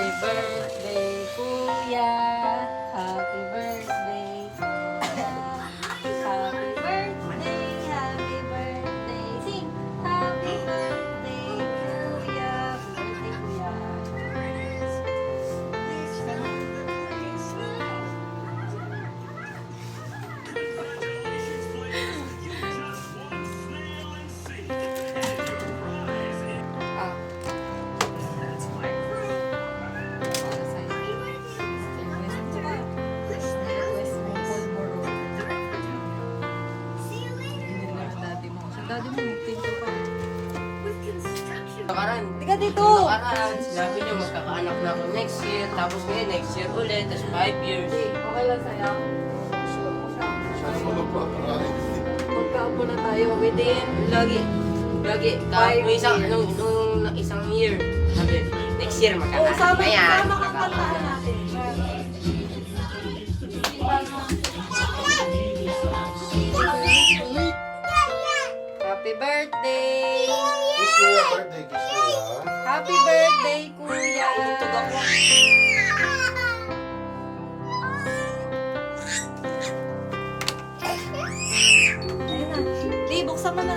Happy birthday, Kuya. Happy birthday, Kuya. Happy birthday, happy birthday. Sing! Happy birthday, Kuya. Happy birthday, Kuya. Ah. Para sa'yo. Request mo ba? Request mo Polmoro. Binili ng daddy mo. Sa daddy mo, magpinto pa. Nakaraan. Tika dito! Nakaraan, sinabi niyo magkakaanak na ako next year, tapos ngayon next year ulit, tapos 5 years. Okay lang sa'yo? Sana mo magpaparaan. Magkaapo na tayo within Lagi. Five Nung isang year, sabi, next year Oo, magkakaanak sama na yan. kang kantahan natin. Happy birthday! Kiss mo yung birthday, kiss mo yan. Happy birthday, Kuya! Ayun na. Di, buksan mo na.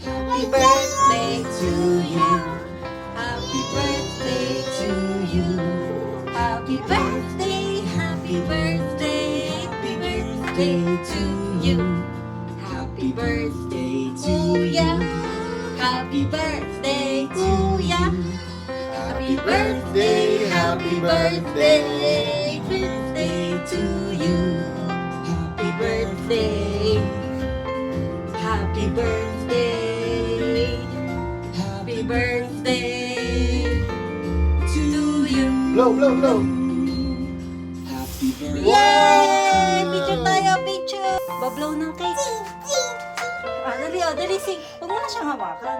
Happy birthday to you. Happy birthday to you. Happy birthday, happy birthday, happy birthday to you. Happy birthday, Kuya. Happy birthday, Kuya. Happy birthday, happy birthday, birthday to you. Happy birthday. Happy birthday. Happy birthday to you. Blow, blow, blow. Yay! Picture tayo, picture! Bablow ng cake. Dali, sing. Huwag mo na siyang hawakan.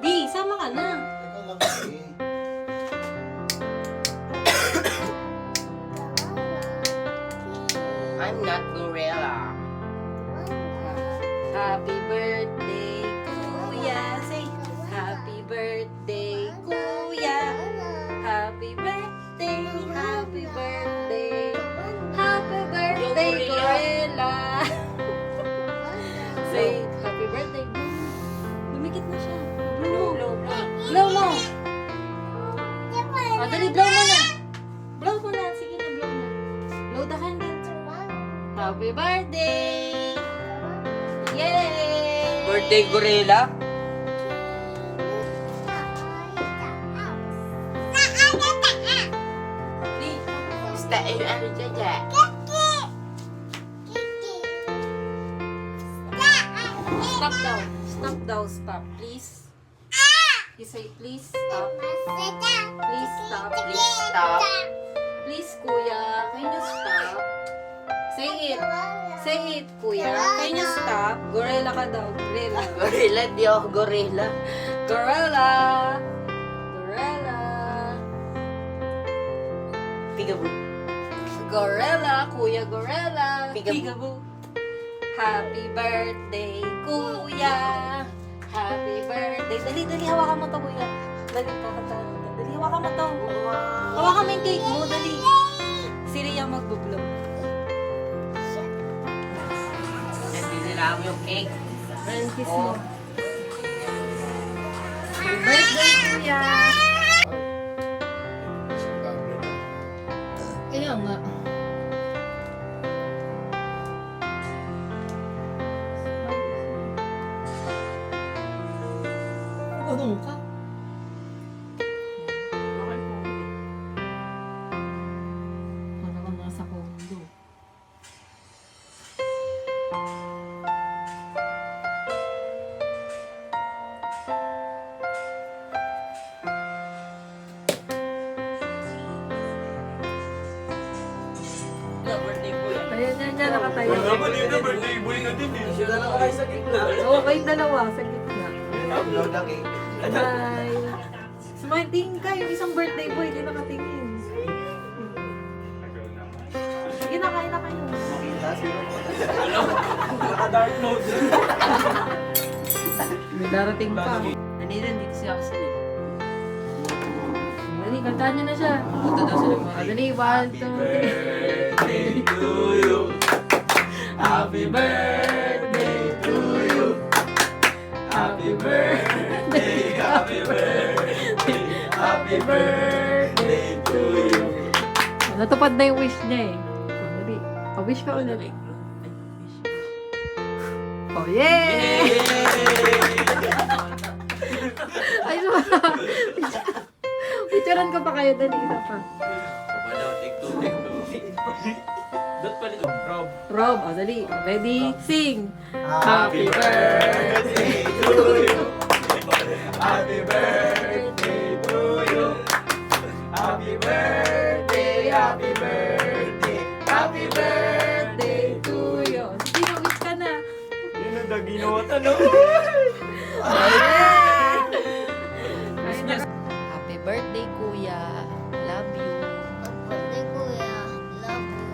Di, sama ka na. Ikaw lang kasi. I'm not gorilla. Happy birthday, Kuya. Say, happy birthday, Kuya. Happy birthday, happy birthday. Happy birthday, Yung Gorilla. Say, happy birthday. Lumikit na siya. Blow mo. Blow mo. Dali, blow mo na. Blow mo na. Sige na, blow na. Blow the candle. Happy birthday. Yay! Birthday gorilla? Basta ano dyan? Stop daw. Stop daw. Stop, please. You say, please stop. Please stop. Please stop. Please, Kuya. Can you stop? Say it. Say it, Kuya. Can you stop? Gorilla ka daw. Gorilla. Gorilla, di ako gorilla. Gorilla. Gorilla. Peekaboo. Gorilla. Kuya Gorilla. Peekaboo. Peekaboo. Happy birthday, Kuya. Happy birthday. Dali, dali. Hawakan mo to, Kuya. Dali, kakantahan mo to. Dali, hawakan mo to. Hawakan mo yung cake mo. Dali. Si Rhea magbublow. Nila mo yung cake. Friend kiss Oh. mo. Happy birthday, Kuya. Kaya nga. Ano ka? Para ka nasa kondo. Birthday boy. Ayan, nakatayo. birthday boy na din eh. Siya na lang kayo sa gitna. Oo, kayong dalawa sa gitna. Upload ang cake. Bye. Smiling ka, yung isang birthday boy, di nakatingin. Sige na, kain na kayo. Naka-dark mode. May darating pa. Nanila, dito siya kasi. Dali, kantahan niyo na siya. Punta daw sila mga Dali, 1, 2, 3. Birthday to you. Happy birthday to you. Happy birthday, happy birthday, happy birthday to you. Natupad na yung wish niya eh. Dali, wish ka ulit. Oh, yay! Ay, picturean ko pa kayo. Dali, isa pa. Dot pa rin. Rob. Rob, dali. Ready? Sing! Happy birthday to you. Happy birthday to you. Happy birthday, happy birthday, happy birthday to you. Sige, wish ka na. Yun ang daginot, ano? Happy birthday, kuya. Love you. Birthday kuya, love you.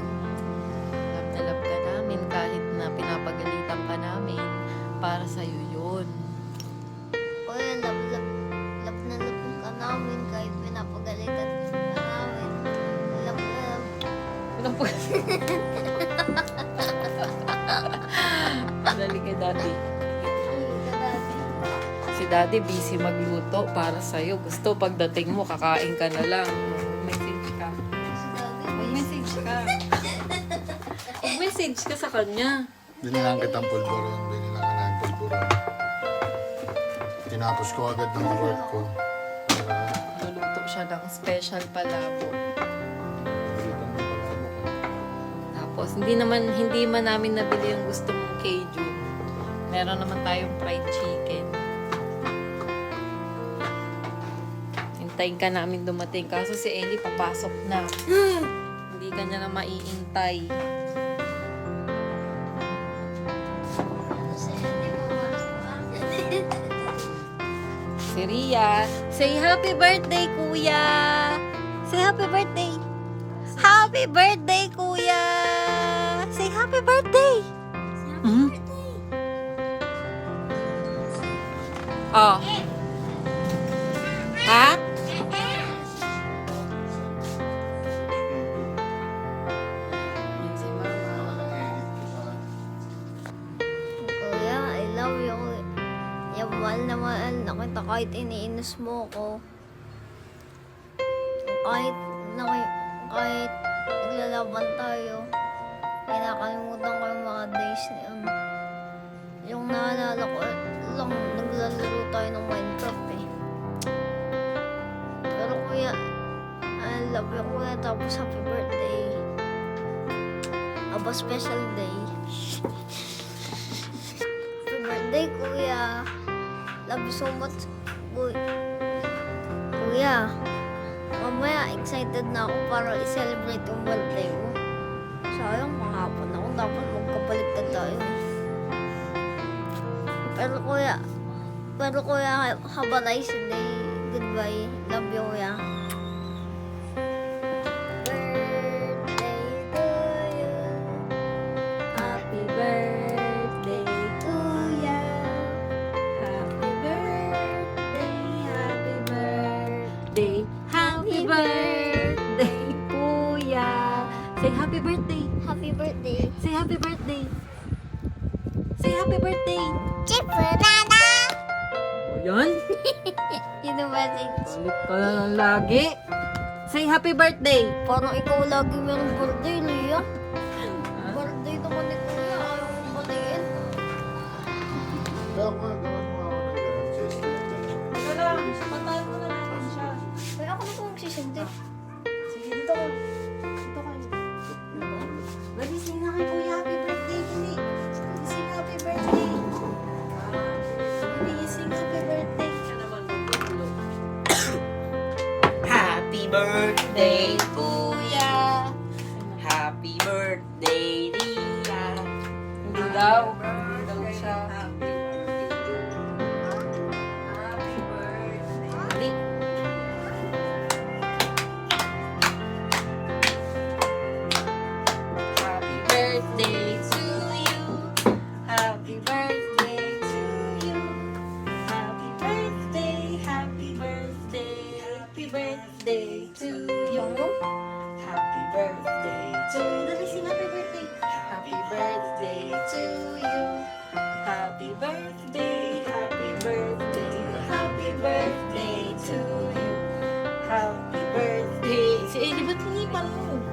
Love na love ka namin kahit na pinapagalitan ka namin. Para sa'yo yun. Kuya, love na love ka namin kahit pinapagalitan ka namin. Love na love. Walang po. Dali kay daddy. ka dati. Si daddy busy magluto para sa'yo. Gusto pagdating mo, kakain ka na lang. Message ka. Si dati, Mag-message ka. Mag-message ka sa kanya. Binilang kitang pulburon, binilang ka na yung pulburon. Tinapos ko agad ng work ko. Para Luluto siya ng special palabo. ulitan mo pala ako. Tapos, hindi man namin nabili yung gusto mong Cajun. Meron naman tayong fried chicken. Hintayin ka namin dumating. Kaso si Ellie papasok na. Hindi ka niya na maiintay. kasi hindi mo Si Ria, say happy birthday, kuya! Say happy birthday! Happy birthday, kuya! Say happy birthday! Hmm? Oh. Ha? Yan si Mama. Kuya, I love you. Yung mahal na mahal na kita kahit iniinos mo ko. Kahit naglalaban tayo. Kinakalimutan ko yung mga days na yun. Yung naalala ko lang, naglalaro tayo ng Minecraft eh. Pero kuya, I love you kuya, tapos happy birthday. Aba special day. Happy birthday kuya. Love you so much kuya. Mamaya excited na ako para i-celebrate yung birthday mo. Sayang, mahapon ako. Dapat magkabaliktad tayo eh. Pero kuya, have a nice day. Goodbye. Love you, kuya. Birthday to you. Happy birthday, Kuya. happy birthday, happy birthday, happy birthday, kuya. Say happy birthday. Happy birthday. Say happy birthday. Say happy birthday. Chipurada. O yan? Yun ang message. Balik ka na lang lagi. Say happy birthday. Parang ikaw lagi merong birthday, Lia. Birthday naman ni Kuya. Ayaw kong batiin. Kaya mo, gawan mo ako ng ganun. Sister, ganun. Ito lang. Patayin mo na natin siya. Kaya ako na po magsisindi. Sige, dito ka. Dito ka. Dali, sing na kay kuya. Happy birthday. Dali. Dali, sing happy birthday. Dali, sing happy birthday. Happy birthday, kuya. happy birthday, Ria. Hindi daw. Hindi daw siya. Dali. Happy birthday Tikman mo.